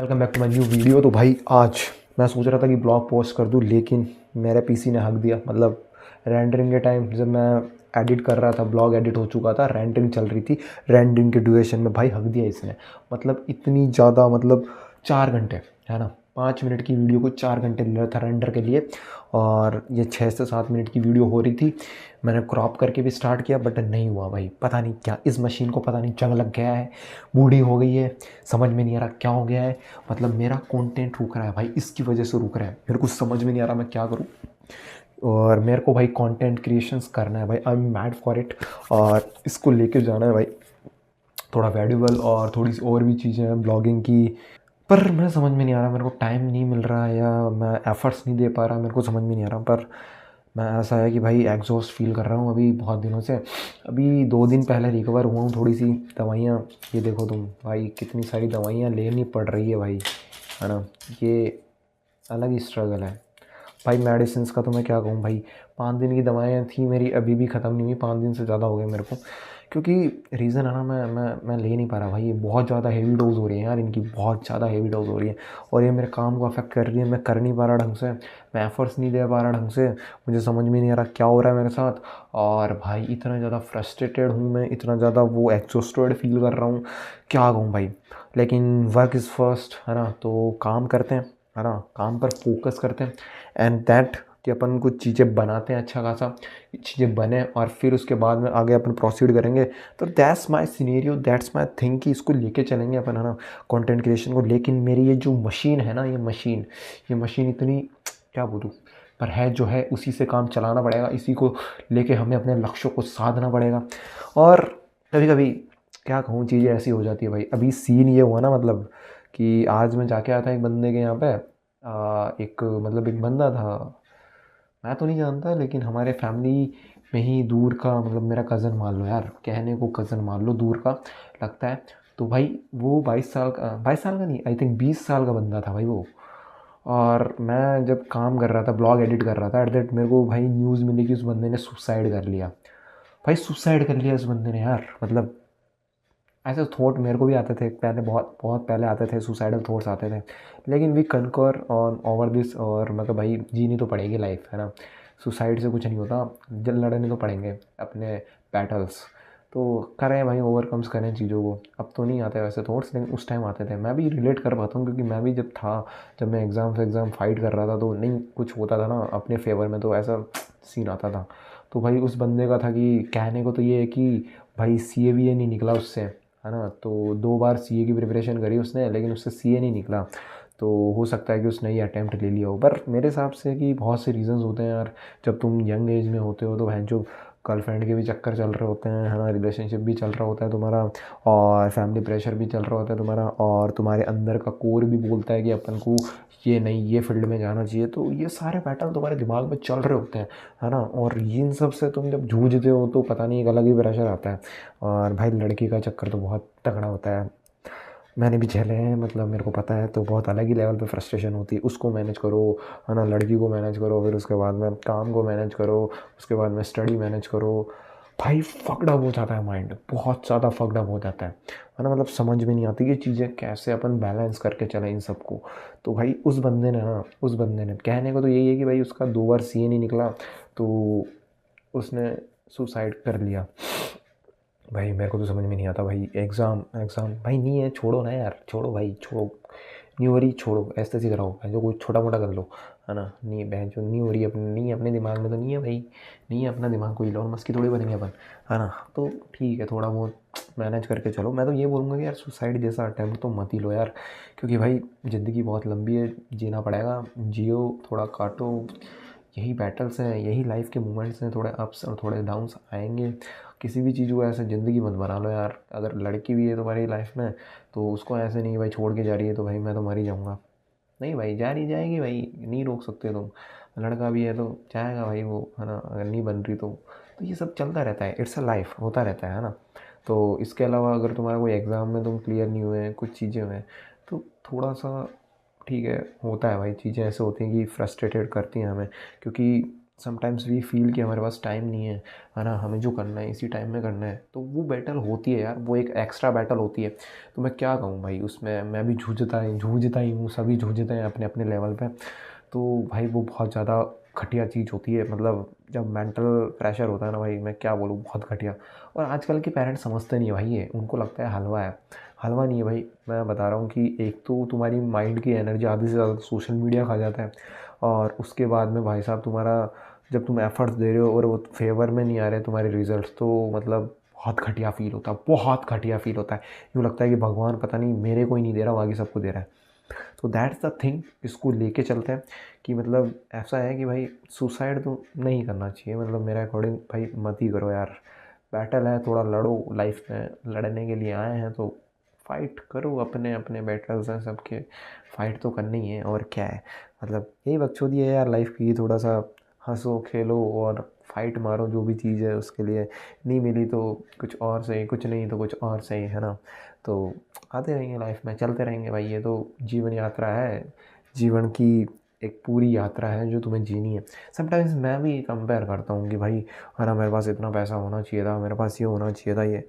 Welcome back to my new video. तो भाई आज मैं सोच रहा था कि ब्लॉग पोस्ट कर दूं, लेकिन मेरे पीसी ने हक दिया। मतलब रेंडरिंग के टाइम जब मैं एडिट कर रहा था, ब्लॉग एडिट हो चुका था, रेंडरिंग चल रही थी, रेंडरिंग के ड्यूरेशन में भाई हक दिया इसने। मतलब इतनी ज़्यादा, मतलब 4 घंटे, है ना, 5 मिनट की वीडियो को 4 घंटे ले रहा था रेंडर के लिए। और ये 6 से 7 मिनट की वीडियो हो रही थी। मैंने क्रॉप करके भी स्टार्ट किया बट नहीं हुआ भाई। पता नहीं क्या इस मशीन को, पता नहीं जंग लग गया है, बूढ़ी हो गई है, समझ में नहीं आ रहा क्या हो गया है। मतलब मेरा कंटेंट रुक रहा है भाई, इसकी वजह से रुक रहा है। मेरे को समझ में नहीं आ रहा मैं क्या करूँ। और मेरे को भाई कंटेंट क्रिएशंस करना है भाई, I am mad for it. और इसको लेके जाना है भाई, थोड़ा वैल्यूबल और थोड़ी सी और भी चीज़ें हैं ब्लॉगिंग की। पर मैं समझ में नहीं आ रहा, मेरे को टाइम नहीं मिल रहा है या मैं एफर्ट्स नहीं दे पा रहा, मेरे को समझ में नहीं आ रहा। पर मैं ऐसा है कि भाई एग्जॉस्ट फील कर रहा हूँ अभी बहुत दिनों से। अभी 2 दिन पहले रिकवर हुआ हूँ, थोड़ी सी दवाइयाँ, ये देखो तुम भाई कितनी सारी दवाइयाँ लेनी पड़ रही है भाई, है ना। ये अलग ही स्ट्रगल है भाई। मेडिसिन्स का तो मैं क्या कहूँ भाई, 5 दिन की दवाइयाँ थी मेरी, अभी भी ख़त्म नहीं हुई, 5 दिन से ज़्यादा हो गए मेरे को। क्योंकि रीज़न है ना, मैं ले नहीं पा रहा भाई। ये बहुत ज़्यादा हेवी डोज हो रही है यार इनकी, बहुत ज़्यादा हेवी डोज हो रही है। और ये मेरे काम को अफेक्ट कर रही है, मैं कर नहीं पा रहा ढंग से, मैं एफर्ट्स नहीं दे पा रहा ढंग से। मुझे समझ में नहीं आ रहा क्या हो रहा है मेरे साथ। और भाई इतना ज़्यादा फ्रस्ट्रेटेड हूँ मैं, इतना ज़्यादा वो एग्जॉस्टेड फील कर रहा हूँ, क्या कहूँ भाई। लेकिन वर्क इज़ फर्स्ट, है ना, तो काम करते हैं, है ना, काम पर फोकस करते हैं। एंड दैट कि अपन कुछ चीज़ें बनाते हैं अच्छा खासा, चीज़ें बने और फिर उसके बाद में आगे अपन प्रोसीड करेंगे। तो that's my scenario, that's my thing कि इसको लेके चलेंगे अपन, है ना, कंटेंट क्रिएशन को। लेकिन मेरी ये जो मशीन है ना, ये मशीन इतनी, क्या बोलूँ, पर है जो है उसी से काम चलाना पड़ेगा, इसी को लेके हमें अपने लक्ष्यों को साधना पड़ेगा। और कभी कभी क्या कहूँ, चीज़ें ऐसी हो जाती है भाई। अभी सीन ये हुआ ना, मतलब कि आज मैं जाके आया था एक बंदे के यहाँ पे, एक बंदा था, मैं तो नहीं जानता, लेकिन हमारे फैमिली में ही दूर का, मतलब मेरा कज़न मान लो यार, कहने को कज़न मान लो, दूर का लगता है। तो भाई वो 22 साल का, 22 साल का नहीं, आई थिंक 20 साल का बंदा था भाई वो। और मैं जब काम कर रहा था, ब्लॉग एडिट कर रहा था, एट दैट मेरे को भाई न्यूज़ मिली कि उस बंदे ने सुसाइड कर लिया। भाई सुसाइड कर लिया उस बंदे ने यार। मतलब ऐसे थॉट मेरे को भी आते थे पहले, बहुत बहुत पहले आते थे, सुसाइडल थॉट्स आते थे। लेकिन we conquer on over this. और मतलब भाई जीनी तो पड़ेगी लाइफ, है ना, सुसाइड से कुछ नहीं होता, जल लड़ने तो पड़ेंगे अपने बैटल्स। तो करें भाई, ओवरकम्स करें चीज़ों को। अब तो नहीं आते वैसे थॉट्स, लेकिन उस टाइम आते थे। मैं भी रिलेट कर पाता हूँ क्योंकि मैं भी जब था, जब मैं एग्ज़ाम फाइट कर रहा था, तो नहीं कुछ होता था ना अपने फेवर में, तो ऐसा सीन आता था। तो भाई उस बंदे का था कि कहने को तो ये है कि भाई सीए भी ये नहीं निकला उससे, है ना। तो 2 बार सीए की प्रिपरेशन करी उसने, लेकिन उससे सीए नहीं निकला। तो हो सकता है कि उसने ये अटैम्प्ट ले लिया हो। पर मेरे हिसाब से कि बहुत से रीज़न्स होते हैं यार। जब तुम यंग एज में होते हो तो बहन जो गर्लफ्रेंड के भी चक्कर चल रहे होते हैं, है ना, रिलेशनशिप भी चल रहा होता है तुम्हारा, और फैमिली प्रेशर भी चल रहा होता है तुम्हारा, और तुम्हारे अंदर का कोर भी बोलता है कि अपन को ये नहीं, ये फील्ड में जाना चाहिए। तो ये सारे पैटर्न तुम्हारे दिमाग में चल रहे होते हैं, है ना। और इन सब से तुम जब जूझते हो तो पता नहीं एक अलग ही प्रेशर आता है। और भाई लड़की का चक्कर तो बहुत तगड़ा होता है, मैंने भी झेले हैं, मतलब मेरे को पता है। तो बहुत अलग ही लेवल पे फ्रस्ट्रेशन होती है, उसको मैनेज करो, है ना, लड़की को मैनेज करो, फिर उसके बाद में काम को मैनेज करो, उसके बाद में स्टडी मैनेज करो। भाई फकड अप हो जाता है माइंड, बहुत ज़्यादा फकड अप हो जाता है ना। मतलब समझ में नहीं आती कि चीज़ें कैसे अपन बैलेंस करके चलें इन सबको। तो भाई उस बंदे ने ना, उस बंदे ने, कहने को तो यही है कि भाई उसका 2 बार सीए नहीं निकला, तो उसने सुसाइड कर लिया। भाई मेरे को तो समझ में नहीं आता भाई, एग्ज़ाम एग्ज़ाम भाई नहीं है, छोड़ो ना यार, छोड़ो भाई, छोड़ो। नहीं हो रही, छोड़ो, ऐसे ही कराओ भाई, जो कुछ छोटा मोटा कर लो, है ना। नहीं बहन जो नहीं हो रही, अपनी नहीं है, अपने दिमाग में तो नहीं है भाई, नहीं है अपना दिमाग, कोई लोन मस्की थोड़ी बनेंगे अपन, है ना। तो ठीक है, थोड़ा बहुत मैनेज करके चलो। मैं तो ये बोलूँगा कि यार सुसाइड जैसा अटैम्प्ट तो मत ही लो यार। क्योंकि भाई ज़िंदगी बहुत लंबी है, जीना पड़ेगा, जियो, थोड़ा काटो। यही बैटल्स हैं, यही लाइफ के मोमेंट्स हैं, थोड़े अप्स और थोड़े डाउन्स आएंगे। किसी भी चीज़ को ऐसे ज़िंदगी मत बना लो यार। अगर लड़की भी है तुम्हारी लाइफ में, तो उसको ऐसे नहीं भाई छोड़ के जा रही है तो भाई मैं तो मर ही जाऊँगा। नहीं भाई, जा रही जाएगी भाई, नहीं रोक सकते तुम। लड़का भी है तो जाएगा भाई वो, है ना, अगर नहीं बन रही तो ये सब चलता रहता है, इट्स अ लाइफ, होता रहता है ना। तो इसके अलावा अगर तुम्हारा कोई एग्ज़ाम में तुम क्लियर नहीं हुए, कुछ चीज़ें हुए, तो थोड़ा सा ठीक है, होता है भाई, चीज़ें ऐसे होती हैं कि फ्रस्ट्रेटेड करती हैं हमें। क्योंकि समटाइम्स वी फील कि हमारे पास टाइम नहीं है ना, हमें जो करना है इसी टाइम में करना है, तो वो बैटल होती है यार, वो एक एक्स्ट्रा बैटल होती है। तो मैं क्या कहूँ भाई, उसमें मैं भी जूझता ही हूँ, सभी जूझते हैं अपने अपने लेवल पे। तो भाई वो बहुत ज़्यादा घटिया चीज़ होती है, मतलब जब मेंटल प्रेशर होता है ना भाई, मैं क्या बोलूँ, बहुत घटिया। और आजकल के पेरेंट्स समझते नहीं है भाई, ये उनको लगता है हलवा है। हलवा नहीं है भाई, मैं बता रहा हूँ कि एक तो तुम्हारी माइंड की एनर्जी आधी से ज़्यादा सोशल मीडिया खा जाता है, और उसके बाद में भाई साहब तुम्हारा, जब तुम एफर्ट्स दे रहे हो और वो फेवर में नहीं आ रहे तुम्हारे रिजल्ट्स, तो मतलब बहुत घटिया फील होता है, बहुत घटिया फील होता है। यूँ लगता है कि भगवान पता नहीं मेरे को ही नहीं दे रहा, बाकी सबको दे रहा है। तो दैट्स द थिंग, इसको लेके चलते हैं कि मतलब ऐसा है कि भाई सुसाइड तो नहीं करना चाहिए, मतलब मेरे अकॉर्डिंग भाई मत ही करो यार। बैटल है, थोड़ा लड़ो, लाइफ में लड़ने के लिए आए हैं तो फाइट करो, अपने अपने बैटल्स हैं सबके, फाइट तो करनी ही है, और क्या है। मतलब यही बकचोदी है यार लाइफ की, थोड़ा सा हंसो खेलो और फाइट मारो, जो भी चीज़ है उसके लिए। नहीं मिली तो कुछ और सही, कुछ नहीं तो कुछ और सही, है ना। तो आते रहेंगे लाइफ में, चलते रहेंगे भाई, ये तो जीवन यात्रा है, जीवन की एक पूरी यात्रा है जो तुम्हें जीनी है। समटाइम्स मैं भी कंपेयर करता हूँ कि भाई है ना, मेरे पास इतना पैसा होना चाहिए था, मेरे पास ये होना चाहिए था ये।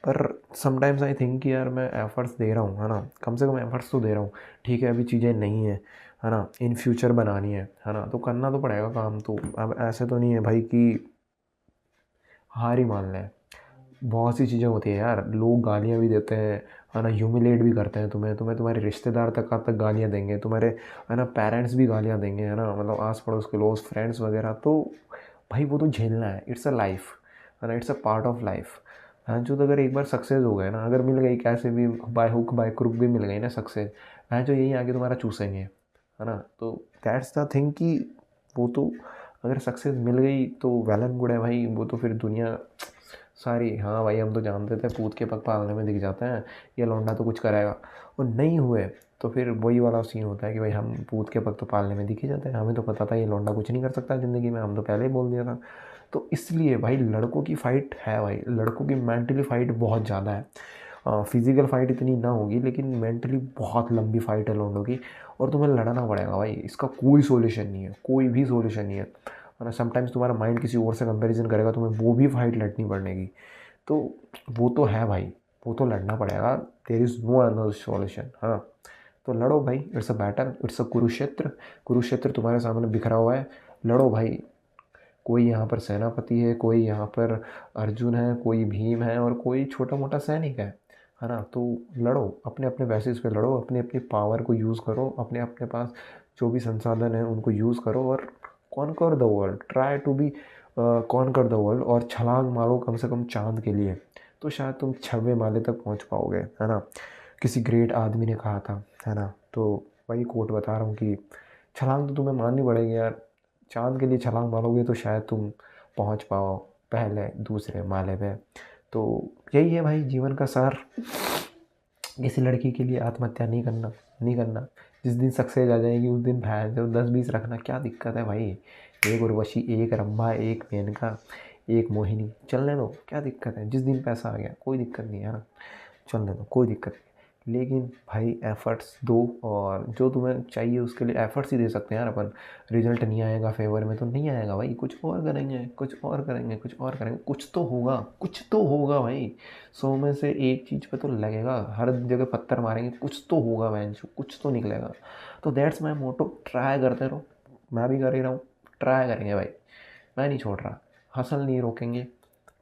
पर समटाइम्स आई थिंक कि यार मैं एफ़र्ट्स दे रहा हूँ, है ना, कम से कम एफ़र्ट्स तो दे रहा हूँ। ठीक है, अभी चीज़ें नहीं है ना, इन फ्यूचर बनानी है ना, तो करना तो पड़ेगा काम। तो अब ऐसे तो नहीं है भाई कि हार ही मान लें। बहुत सी चीज़ें होती हैं यार, लोग गालियाँ भी देते हैं, है ना, ह्यूमिलेट भी करते हैं तुम्हें, तुम्हारे रिश्तेदार तक गालियाँ देंगे, तुम्हारे है ना पेरेंट्स भी गालियाँ देंगे, है ना, मतलब आस पड़ोस के क्लोज फ्रेंड्स वगैरह। तो भाई वो तो झेलना है, इट्स अ लाइफ, है ना, it's a part of life. हाँ जो, तो अगर एक बार सक्सेस हो गए ना, अगर मिल गई कैसे भी, बाय हुक बाय क्रुक भी मिल गई ना सक्सेस, हाँ जो यही आगे तुम्हारा चूसेंगे, है ना। तो दैट्स द थिंग कि वो तो अगर सक्सेस मिल गई तो वेल एंड गुड है भाई, वो तो फिर दुनिया सारी, हाँ भाई हम तो जानते थे पूत के पग पालने में दिख जाते हैं, ये लौंडा तो कुछ कराएगा। और नहीं हुए तो फिर वही वाला सीन होता है कि भाई हम पूत के पग तो पालने में दिख ही जाते हैं, हमें तो पता था ये लौंडा कुछ नहीं कर सकता ज़िंदगी में, हम तो पहले ही बोल दिया था। तो इसलिए भाई लड़कों की फ़ाइट है भाई, लड़कों की मेंटली फ़ाइट बहुत ज़्यादा है। फिज़िकल फ़ाइट इतनी ना होगी, लेकिन मेंटली बहुत लंबी फ़ाइट है लौंडों की। और तुम्हें लड़ना पड़ेगा भाई, इसका कोई सॉल्यूशन नहीं है, कोई भी सॉल्यूशन नहीं है। और समटाइम्स तुम्हारा माइंड किसी और से कंपैरिजन करेगा, तुम्हें वो भी फाइट लड़नी पड़ेगी। तो वो तो है भाई, वो तो लड़ना पड़ेगा, there is no another solution, हाँ। तो लड़ो भाई, it's a battle, it's a Kurukshetra. Kurukshetra तुम्हारे सामने बिखरा हुआ है, लड़ो भाई। कोई यहाँ पर सेनापति है, कोई यहाँ पर अर्जुन है, कोई भीम है, और कोई छोटा मोटा सैनिक है ना। तो लड़ो, अपने अपने बेसिस पे लड़ो, अपनी अपनी पावर को यूज़ करो, अपने अपने पास जो भी संसाधन है उनको यूज़ करो, और conquer the world, try to be conquer the world, और छलांग मारो कम से कम चाँद के लिए, तो शायद तुम 6वें माले तक पहुँच पाओगे, है ना। किसी ग्रेट आदमी ने कहा था, है ना। तो वही कोट बता रहा हूँ कि छलांग तो तुम्हें मारनी पड़ेगी यार, चाँद के लिए छलांग मारोगे तो शायद तुम पहुंच पाओ पहले दूसरे माले पे। तो यही है भाई जीवन का सार। किसी लड़की के लिए आत्महत्या नहीं करना, नहीं करना। जिस दिन सक्सेस आ जाएगी उस दिन भैंस जो 10-20 रखना, क्या दिक्कत है भाई। एक उर्वशी, एक रंभा, एक मेनका, एक मोहिनी, चलने दो, क्या दिक्कत है। जिस दिन पैसा आ गया कोई दिक्कत नहीं है ना, चलने दो, कोई दिक्कत नहीं। लेकिन भाई एफ़र्ट्स दो, और जो तुम्हें चाहिए उसके लिए एफ़र्ट्स ही दे सकते हैं यार अपन। रिजल्ट नहीं आएगा फेवर में तो नहीं आएगा भाई, कुछ और करेंगे, कुछ और करेंगे, कुछ और करेंगे, कुछ तो होगा, कुछ तो होगा भाई। 100 में से एक चीज़ पे तो लगेगा, हर जगह पत्थर मारेंगे, कुछ तो होगा वैन, कुछ तो निकलेगा। तो दैट्स माई मोटो, ट्राई करते रहो। मैं भी कर ही रहा हूँ, ट्राई करेंगे भाई, मैं नहीं छोड़ रहा, हसल नहीं रोकेंगे,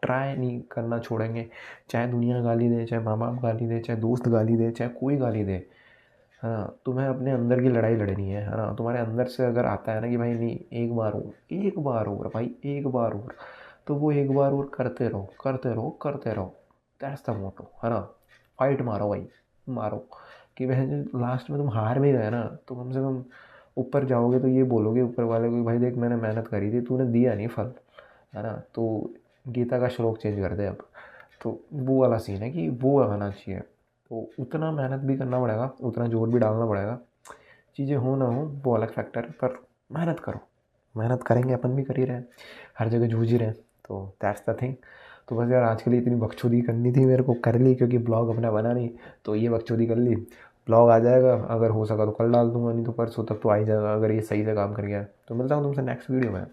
ट्राई नहीं करना छोड़ेंगे। चाहे दुनिया गाली दे, चाहे माँ बाप गाली दे, चाहे दोस्त गाली दे, चाहे कोई गाली दे, है ना, तुम्हें अपने अंदर की लड़ाई लड़नी है ना। तुम्हारे अंदर से अगर आता है ना कि भाई नहीं, एक बार और, एक बार और भाई, एक बार और, तो वो एक बार और करते रहो, करते रहो, करते रहो। दैट्स द मोटो, है ना। फाइट मारो भाई, मारो। कि वह जो लास्ट में तुम हार भी गए ना, तो कम से कम ऊपर जाओगे तो ये बोलोगे ऊपर वाले को, भाई देख मैंने मेहनत करी थी, तूने दिया नहीं फल, है ना। तो गीता का श्लोक चेंज कर दे अब। तो वो वाला सीन है कि वो आना चाहिए। तो उतना मेहनत भी करना पड़ेगा, उतना जोर भी डालना पड़ेगा। चीज़ें हो ना हो वो अलग फैक्टर है, पर मेहनत करो, मेहनत करेंगे, अपन भी कर ही रहे हैं, हर जगह जूझ ही रहे हैं। तो दैट्स द थिंग। तो बस यार आज के लिए इतनी बकचोदी करनी थी मेरे को, कर ली, क्योंकि ब्लॉग अपना बना नहीं, तो ये बकचोदी कर ली। ब्लॉग आ जाएगा, अगर हो सका तो कल डाल दूंगा, नहीं तो परसों तक तो आ ही जाएगा, अगर ये सही से काम कर गया। तो मिलता हूँ तुमसे नेक्स्ट वीडियो में।